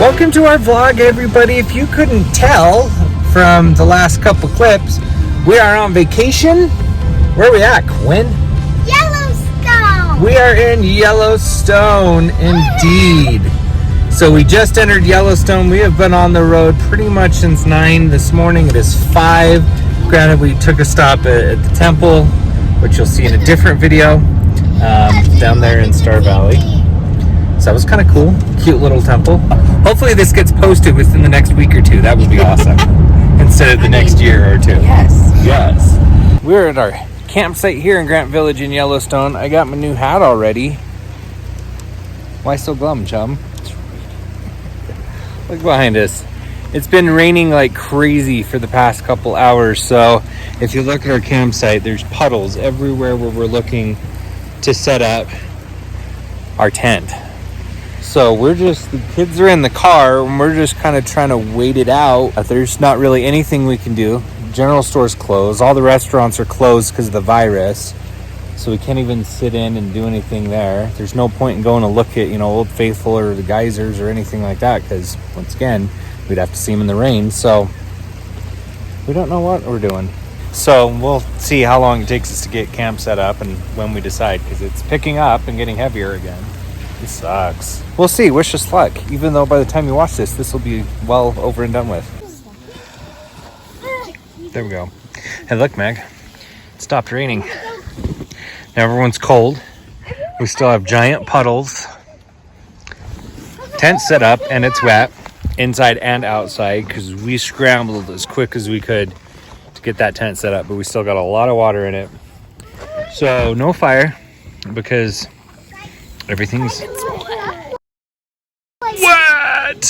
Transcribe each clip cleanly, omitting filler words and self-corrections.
Welcome to our vlog, everybody. If you couldn't tell from the last couple clips, we are on vacation. Where are we at, Quinn? Yellowstone! We are in Yellowstone, indeed. So we just entered Yellowstone. We have been on the road pretty much since 9 this morning. It is 5. Granted, we took a stop at the temple, which you'll see in a different video, down there in Star Valley. So that was kind of cool. Cute little temple. Hopefully this gets posted within the next week or two. That would be awesome. Instead of the next year or two. Yes. We're at our campsite here in Grant Village in Yellowstone. I got my new hat already. Why so glum, chum? Look behind us. It's been raining like crazy for the past couple hours. So if you look at our campsite, there's puddles everywhere where we're looking to set up our tent. So the kids are in the car and we're just kind of trying to wait it out. There's not really anything we can do. General store's closed. All the restaurants are closed because of the virus. So we can't even sit in and do anything there. There's no point in going to look at, Old Faithful or the geysers or anything like that, because once again, we'd have to see them in the rain. So we don't know what we're doing. So we'll see how long it takes us to get camp set up and when we decide, because it's picking up and getting heavier again. It sucks. We'll see. Wish us luck. Even though by the time you watch this will be well over and done with. There we go. Hey, look, Meg. It stopped raining. Now everyone's cold. We still have giant puddles. Tent set up and it's wet inside and outside because we scrambled as quick as we could to get that tent set up, but we still got a lot of water in it. So no fire because everything's wet.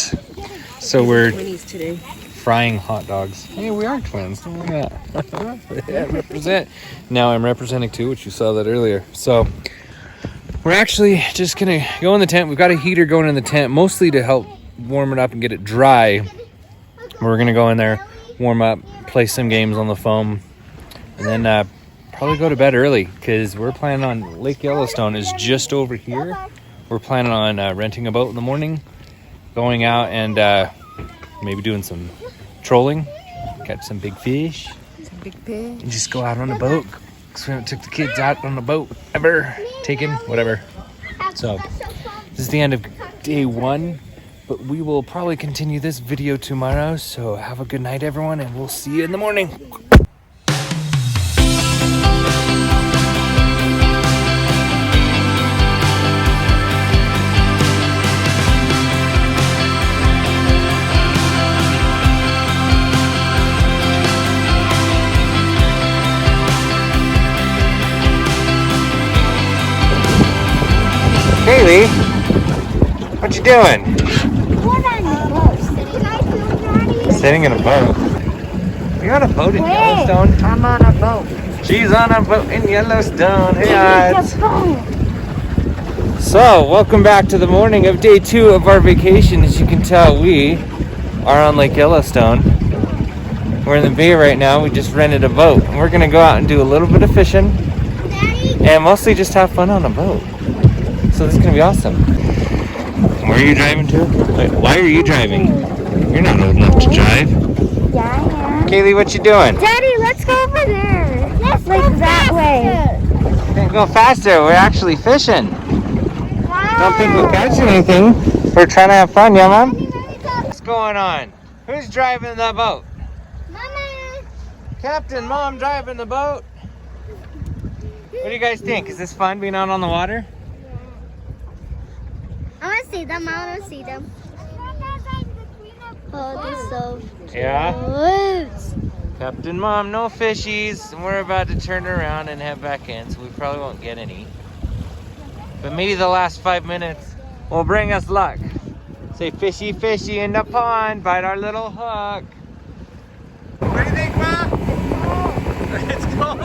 So we're frying hot dogs. Hey, we are twins. Look at that. Yeah, represent. Now I'm representing too, which you saw that earlier. So we're actually just gonna go in the tent. We've got a heater going in the tent, mostly to help warm it up and get it dry. We're gonna go in there, warm up, play some games on the foam, and then probably go to bed early because we're planning on Lake Yellowstone is just over here. We're planning on renting a boat in the morning, going out and maybe doing some trolling, catch some big fish, and just go out on a boat. Because we haven't took the kids out on a boat ever, whatever. So this is the end of day 1, but we will probably continue this video tomorrow. So have a good night, everyone, and we'll see you in the morning. Kaylee, what you doing? Sitting in a boat. You're on a boat in Yellowstone? I'm on a boat. She's on a boat in Yellowstone. Hey, guys. So, welcome back to the morning of day 2 of our vacation. As you can tell, we are on Lake Yellowstone. We're in the bay right now. We just rented a boat. And we're going to go out and do a little bit of fishing. And mostly just have fun on a boat. So this is going to be awesome. Where are you driving to? Wait, why are you driving? You're not old enough to drive. Yeah, I am. Kaylee, what you doing? Daddy, let's go over there. Let's go that way. Can't go faster. We're actually fishing. Wow. Don't think we're catching anything. We're trying to have fun, yeah, Mom? What's going on? Who's driving the boat? Mama. Captain, Mom driving the boat. What do you guys think? Is this fun being out on the water? I want to see them. I want to see them. Oh, they're so Yeah? cute. Captain, Mom, no fishies. And we're about to turn around and head back in, so we probably won't get any. But maybe the last 5 minutes will bring us luck. Say fishy, fishy in the pond. Bite our little hook. What do you think, Mom? It's cold.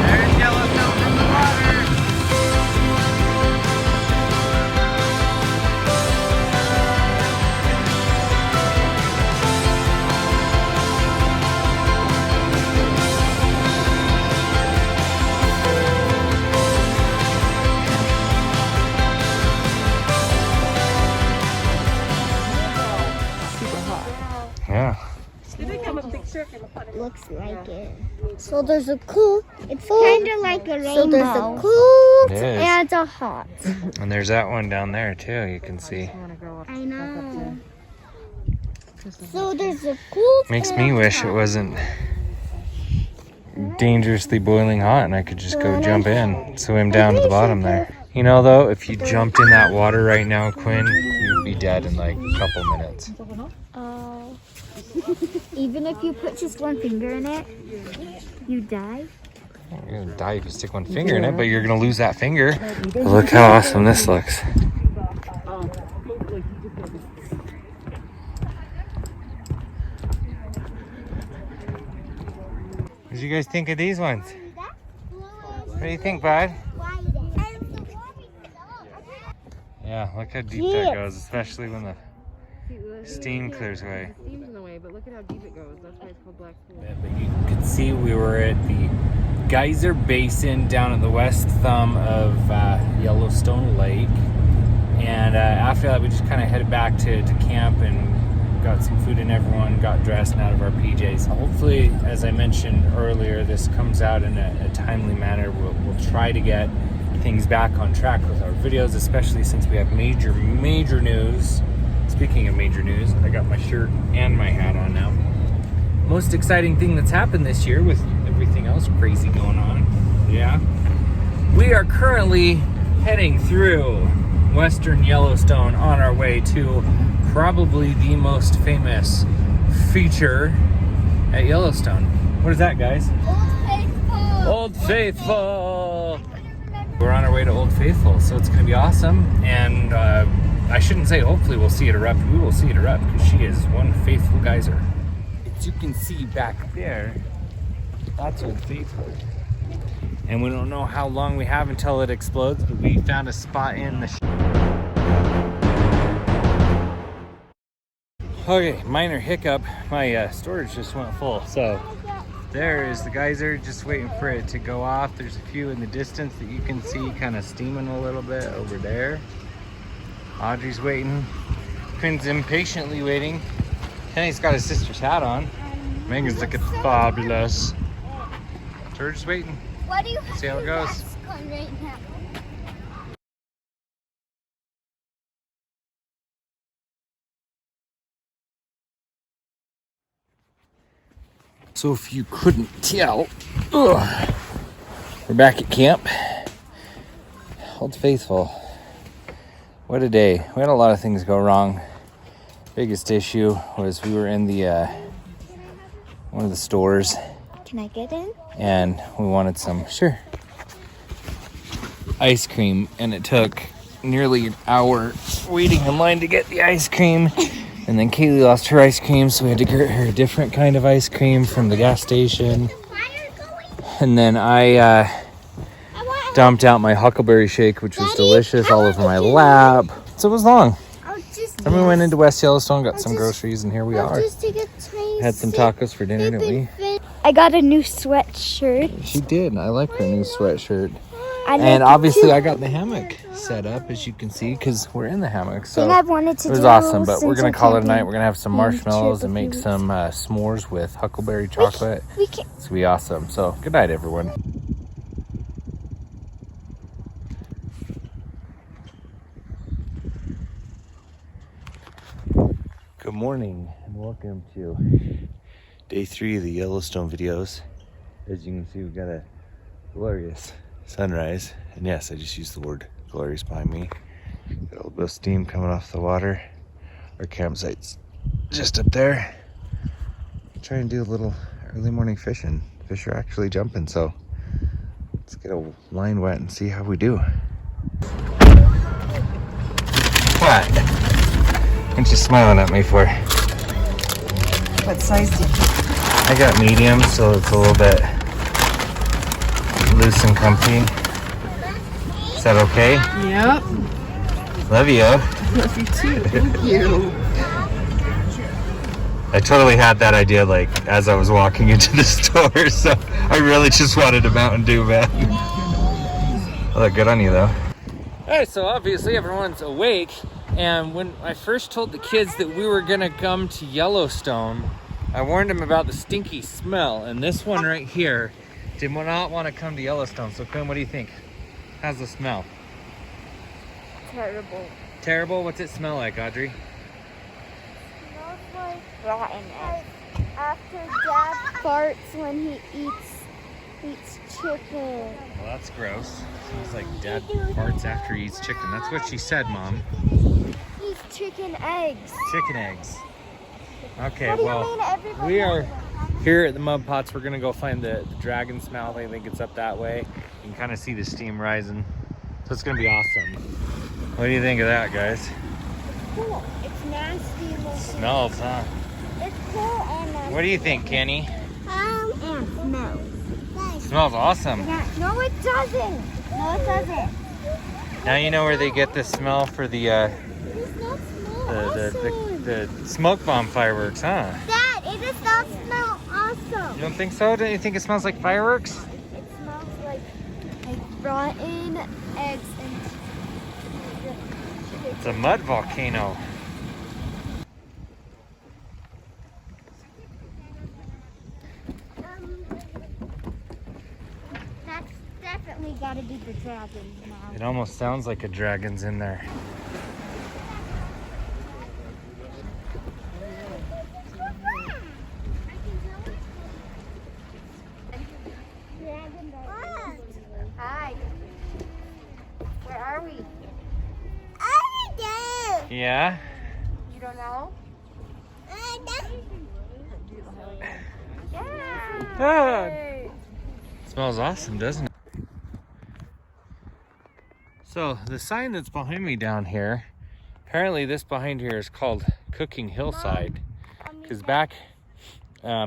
There's Yellowstone from the water. So there's a cool. It's kind of like a rainbow. So there's a cool and a hot. And there's that one down there too. You can see. I know. So there's a cool. Makes me wish it wasn't dangerously boiling hot and I could just go jump in, swim down to the bottom there. You know though, if you jumped in that water right now, Quinn, you'd be dead in like a couple minutes. Even if you put just one finger in it, you die? You're gonna die if you stick one finger in it, but you're gonna lose that finger. Look how awesome this looks. What did you guys think of these ones? What do you think, bud? Yeah, look how deep that goes, especially when the steam clears away. Steam's in the way, but look at how deep it goes. That's why it's called Black Pool. Yeah, but you could see we were at the Geyser Basin down at the west thumb of Yellowstone Lake. And after that, we just kind of headed back to camp and got some food and everyone got dressed and out of our PJs. Hopefully, as I mentioned earlier, this comes out in a timely manner. We'll try to get things back on track with our videos, especially since we have major news. Speaking of major news, I got my shirt and my hat on now. Most exciting thing that's happened this year with everything else crazy going on. Yeah. We are currently heading through western Yellowstone on our way to probably the most famous feature at Yellowstone. What is that, guys? Old Faithful! We're on our way to Old Faithful, so it's gonna be awesome. And I shouldn't say hopefully we'll see it erupt. We will see it erupt because she is one faithful geyser. As you can see back there, that's Old Faithful. And we don't know how long we have until it explodes, but we found a spot in the Okay, minor hiccup. My storage just went full. So there is the geyser, just waiting for it to go off. There's a few in the distance that you can see kind of steaming a little bit over there. Audrey's waiting. Quinn's impatiently waiting. Kenny's got his sister's hat on. Megan's looking fabulous. So we're just waiting. What do you have see how it goes. Right now? So if you couldn't tell, we're back at camp. Old Faithful. What a day. We had a lot of things go wrong. Biggest issue was we were in the one of the stores. Can I get in? And we wanted some, sure, ice cream, and it took nearly an hour waiting in line to get the ice cream. And then Kaylee lost her ice cream, so we had to get her a different kind of ice cream from the gas station. And then I dumped out my huckleberry shake, which was delicious, all over my lap. So it was long. Then we went into West Yellowstone, got some groceries, and here we are. Had some tacos for dinner, didn't we? I got a new sweatshirt. She did. I like her new sweatshirt. And obviously I got the hammock set up, as you can see, because we're in the hammock. So I wanted to it was awesome, but we're going to call it a night. We're going to have some marshmallows and make some s'mores with huckleberry chocolate. It's going to be awesome. So good night, everyone. Good morning and welcome to day 3 of the Yellowstone videos. As you can see, we've got a glorious sunrise, and yes, I just used the word glorious behind me. Got a little bit of steam coming off the water. Our campsite's just up there. Try and do a little early morning fishing. Fish are actually jumping, so let's get a line wet and see how we do. What? What you smiling at me for? What size did you? I got medium, so it's a little bit loose and comfy. Is that okay? Yep. Love you. Love you too. Thank you. I totally had that idea like as I was walking into the store, so I really just wanted a Mountain Dew, man. Well, look good on you though. Alright, so obviously everyone's awake, and when I first told the kids that we were gonna come to Yellowstone, I warned him about the stinky smell, and this one right here did not want to come to Yellowstone. So Quinn, what do you think? How's the smell? Terrible. Terrible? What's it smell like, Audrey? Smells like rotten eggs. After Dad farts when he eats chicken. Well, that's gross. Smells like Dad farts after he eats chicken. That's what she said, Mom. Eats chicken eggs. Chicken eggs. Okay, What do you well, mean everybody we are knows that? here at the mud pots. We're gonna go find the dragon smell. I think it's up that way. You can kind of see the steam rising. So it's gonna be awesome. What do you think of that, guys? Cool. It's nasty looking. Smells, huh? It's cool and nasty. What do you think, Kenny? And smells. Smells awesome. No, it doesn't. No, it doesn't. Now you know where they get the smell for the It does not smell awesome. the smoke bomb fireworks, huh? Dad, it does not smell awesome. You don't think so? Don't you think it smells like fireworks? It smells like rotten eggs and It's a mud volcano. That's definitely got to be the dragon now. It almost sounds like a dragon's in there. Hi. Where are we? Yeah? You don't know? Yeah. Ah, smells awesome, doesn't it? So the sign that's behind me down here, apparently this behind here is called Cooking Hillside. Because back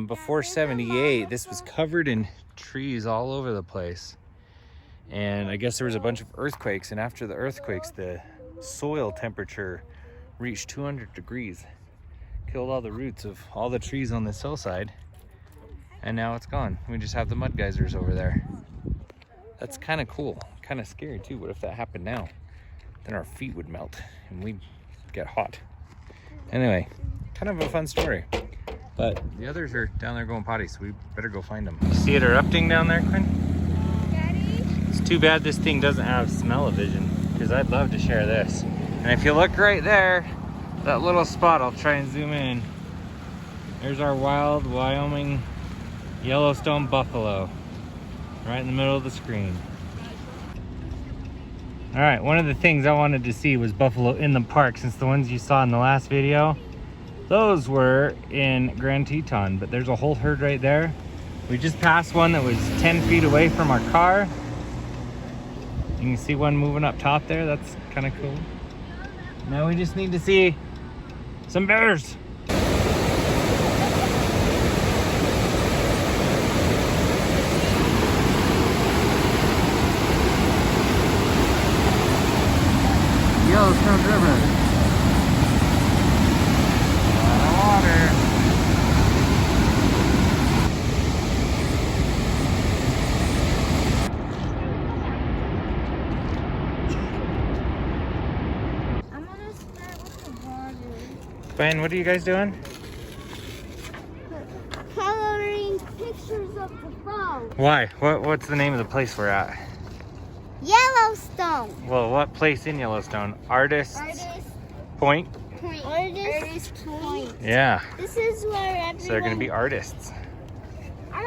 before 78, this was covered in trees all over the place. And I guess there was a bunch of earthquakes, and after the earthquakes, the soil temperature reached 200 degrees. Killed all the roots of all the trees on this hillside. And now it's gone. We just have the mud geysers over there. That's kind of cool. Kind of scary too. What if that happened now? Then our feet would melt and we'd get hot. Anyway, kind of a fun story. But the others are down there going potty, so we better go find them. You see it erupting down there, Quinn? Daddy? It's too bad this thing doesn't have smell-o-vision, because I'd love to share this. And if you look right there, that little spot, I'll try and zoom in. There's our wild Wyoming Yellowstone buffalo, right in the middle of the screen. All right, one of the things I wanted to see was buffalo in the park, since the ones you saw in the last video, those were in Grand Teton, but there's a whole herd right there. We just passed one that was 10 feet away from our car. You can see one moving up top there. That's kind of cool. Now we just need to see some bears. Yellowstone River. A lot of water. I'm gonna start with the water. Ben, what are you guys doing? Coloring pictures of the phone. Why? What's the name of the place we're at? Yellowstone. Well, what place in Yellowstone? Artists Point? Artist Point. Yeah. This is where everyone... So they're going to be artists. I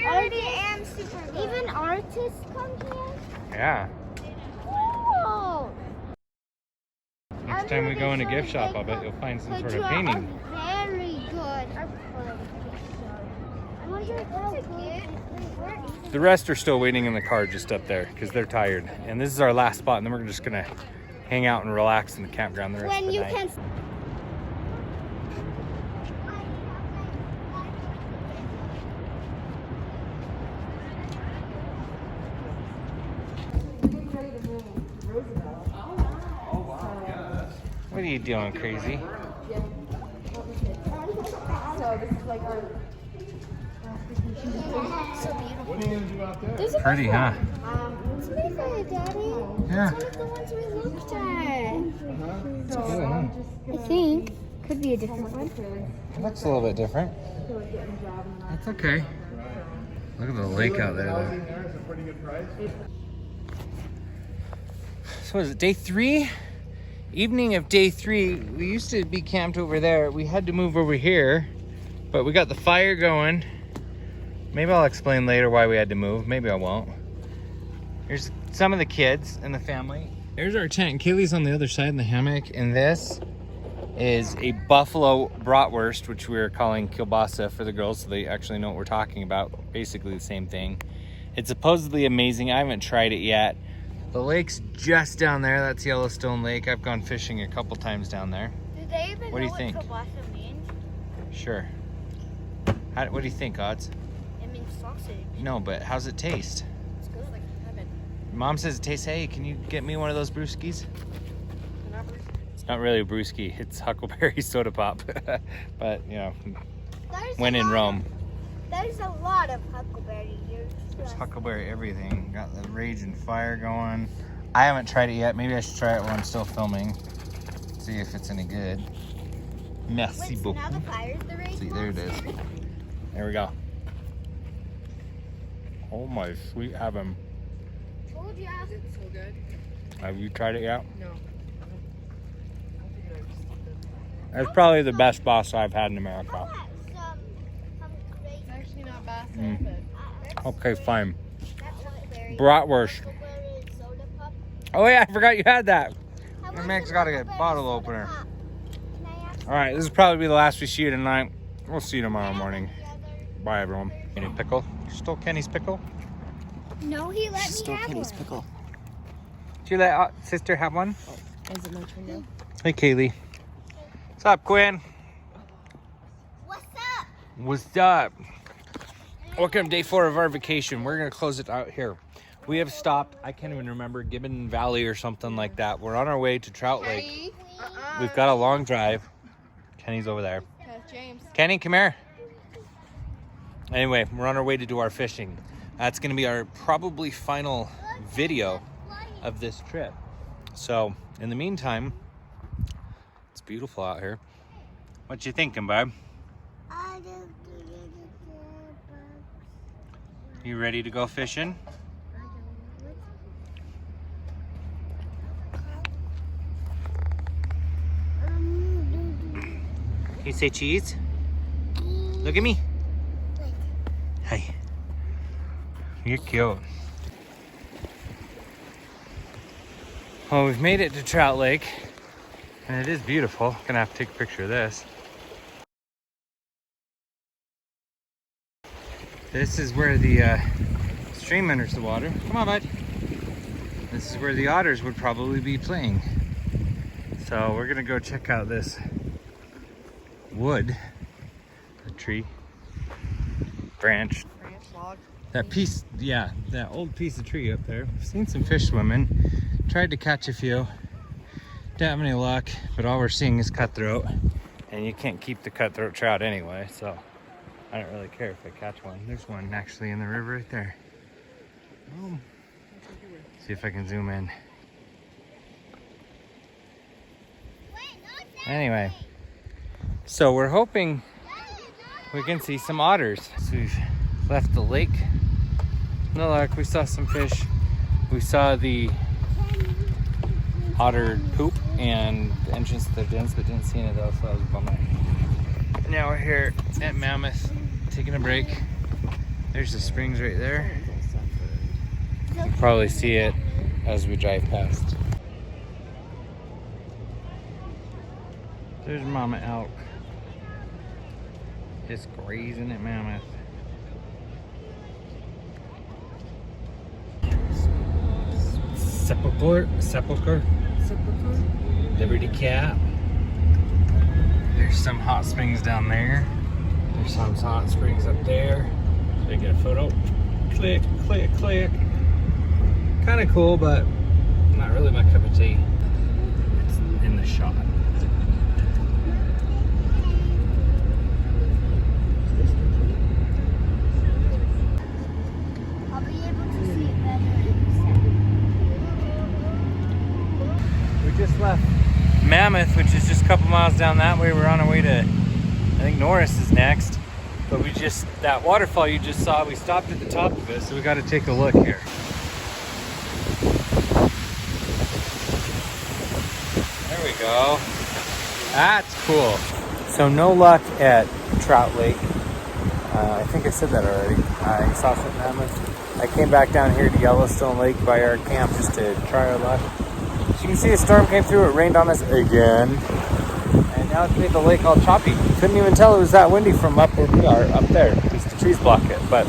already am super good. Even artists come here? Yeah. Cool. Next time we go in a gift shop, I'll bet you'll find some sort of painting. Very good. I wonder how good. The rest are still waiting in the car just up there because they're tired. And this is our last spot, and then we're just going to hang out and relax in the campground the rest of the night. What are you doing, crazy? So this is like our What are you gonna do out there? Pretty, huh? It's pretty good, Daddy. Yeah. It's one of the ones we looked at. It's cool, huh? I think. Could be a different one. It looks a little bit different. That's okay. Look at the lake out there, though. So is it day 3? Evening of day 3. We used to be camped over there. We had to move over here, but we got the fire going. Maybe I'll explain later why we had to move. Maybe I won't. Here's some of the kids and the family. There's our tent. Kaylee's on the other side in the hammock, and this is a buffalo bratwurst, which we're calling kielbasa for the girls, so they actually know what we're talking about. Basically the same thing. It's supposedly amazing. I haven't tried it yet. The lake's just down there. That's Yellowstone Lake. I've gone fishing a couple times down there. Do they even What do know you think? what kielbasa means? Sure. What do you think, Odds? It means sausage. No, but how's it taste? It's good, like heaven. Mom says it tastes, hey, can you get me one of those brewskis? It's not really a brewski, it's Huckleberry soda pop. But, you know, when in Rome. There's a lot of huckleberry here. There's Huckleberry everything. Got the raging fire going. I haven't tried it yet. Maybe I should try it while I'm still filming. See if it's any good. Merci beaucoup. Now the fire's the rage. See, there it is. There we go. Oh my sweet heaven. Told ya. It's so good. Have you tried it yet? No. It's probably the best pasta I've had in America. It's actually not bad, Mm. but Okay, fine. That's huckleberry. Bratwurst. Huckleberry soda pop. Oh yeah, I forgot you had that. I Your want man's the got to get huckleberry bottle soda opener. pop. Can I have All right, this will probably be the last we see you tonight. We'll see you tomorrow morning. the other? Bye, everyone. Any pickle? You stole Kenny's pickle? No, he let me have one. pickle. Did you let sister have one? Is it my turn now? Hey, Kaylee. What's up, Quinn? What's up? What's up? Welcome to day 4 of our vacation. We're going to close it out here. We have stopped, I can't even remember, Gibbon Valley or something like that. We're on our way to Trout Lake. We've got a long drive. Kenny's over there. James. Kenny, come here. Anyway, we're on our way to do our fishing. That's going to be our probably final video of this trip. So, in the meantime, it's beautiful out here. What you thinking, babe? You ready to go fishing? You say cheese? Look at me. Hey. You're cute. Well, we've made it to Trout Lake, and it is beautiful. Gonna have to take a picture of this. This is where the stream enters the water. Come on, bud. This is where the otters would probably be playing. So we're gonna go check out this wood, a tree, branch Log. that piece, yeah, that old piece of tree up there. I've seen some fish swimming, tried to catch a few, don't have any luck, but all we're seeing is cutthroat, and you can't keep the cutthroat trout anyway, so I don't really care if I catch one. There's one actually in the river right there. See if I can zoom in. Anyway, so we're hoping we can see some otters. So we've left the lake. No luck, we saw some fish. We saw the otter poop and the entrance to their dens, but didn't see any of those, so that was a bummer. Now we're here at Mammoth, taking a break. There's the springs right there. You'll probably see it as we drive past. There's Mama Elk. Just grazing at Mammoth. Sepulcher. Liberty Cap. There's some hot springs down there. There's some hot springs up there. Should I get a photo? Click, click, click. Kind of cool, but not really my cup of tea. It's in the shot. I'll be able to see it better in a second. We just left Mammoth, which is just a couple miles down that way. We're on our way to, I think Norris is next. But we just, that waterfall you just saw, we stopped at the top of it, so we got to take a look here. There we go. That's cool. So no luck at Trout Lake. I think I said that already. I saw something happen. I came back down here to Yellowstone Lake by our camp just to try our luck. As you can see, a storm came through. It rained on us again. And now it's made the lake all choppy. Couldn't even tell it was that windy from up where we are, up there, because the trees block it. But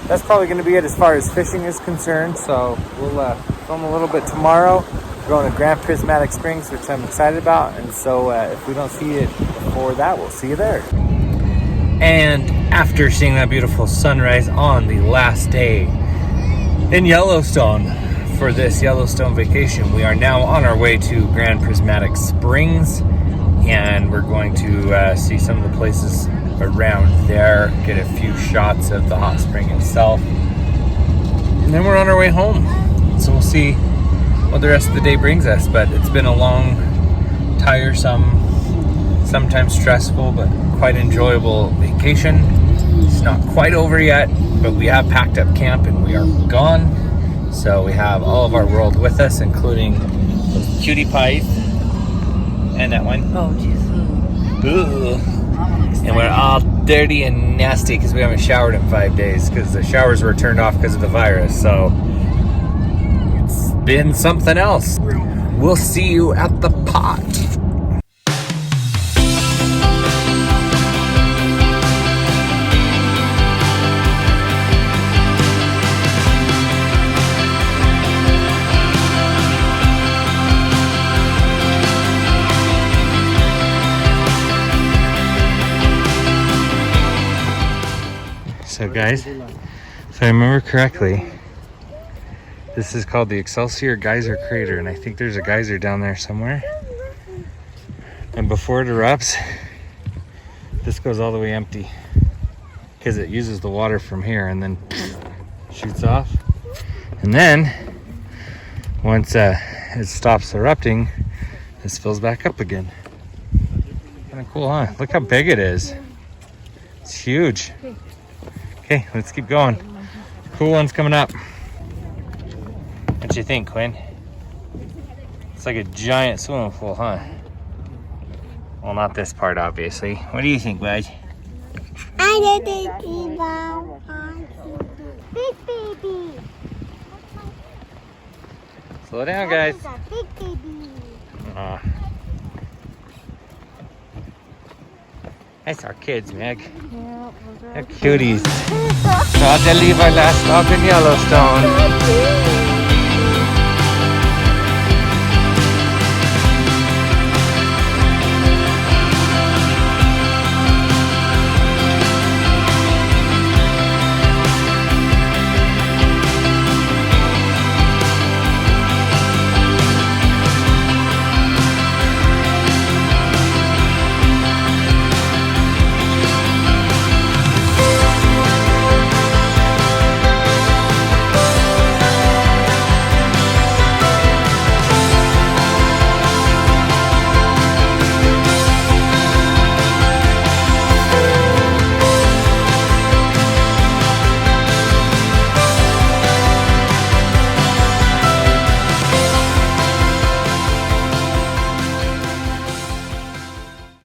that's probably going to be it as far as fishing is concerned. So we'll film a little bit tomorrow. We're going to Grand Prismatic Springs, which I'm excited about. And so if we don't see it before that, we'll see you there. And after seeing that beautiful sunrise on the last day in Yellowstone for this Yellowstone vacation, we are now on our way to Grand Prismatic Springs. And we're going to see some of the places around there, get a few shots of the hot spring itself. And then we're on our way home. So we'll see what the rest of the day brings us. But it's been a long, tiresome, sometimes stressful, but quite enjoyable vacation. It's not quite over yet, but we have packed up camp and we are gone. So we have all of our world with us, including those cutie pies. And that one. Oh, jeez. Ooh. And we're all dirty and nasty because we haven't showered in 5 days because the showers were turned off because of the virus. So it's been something else. We'll see you at the pot. So guys, if I remember correctly, this is called the Excelsior Geyser Crater, and I think there's a geyser down there somewhere. And before it erupts, this goes all the way empty because it uses the water from here and then shoots off. And then once it stops erupting, this fills back up again. Kind of cool, huh? Look how big it is. It's huge. Okay, let's keep going. Cool one's coming up. What you think, Quinn? It's like a giant swimming pool, huh? Well, not this part, obviously. What do you think, bud? I did big baby. Slow down, guys. That is a big baby. Aw. That's our kids, Meg. They're cuties. So I'll leave our last stop in Yellowstone.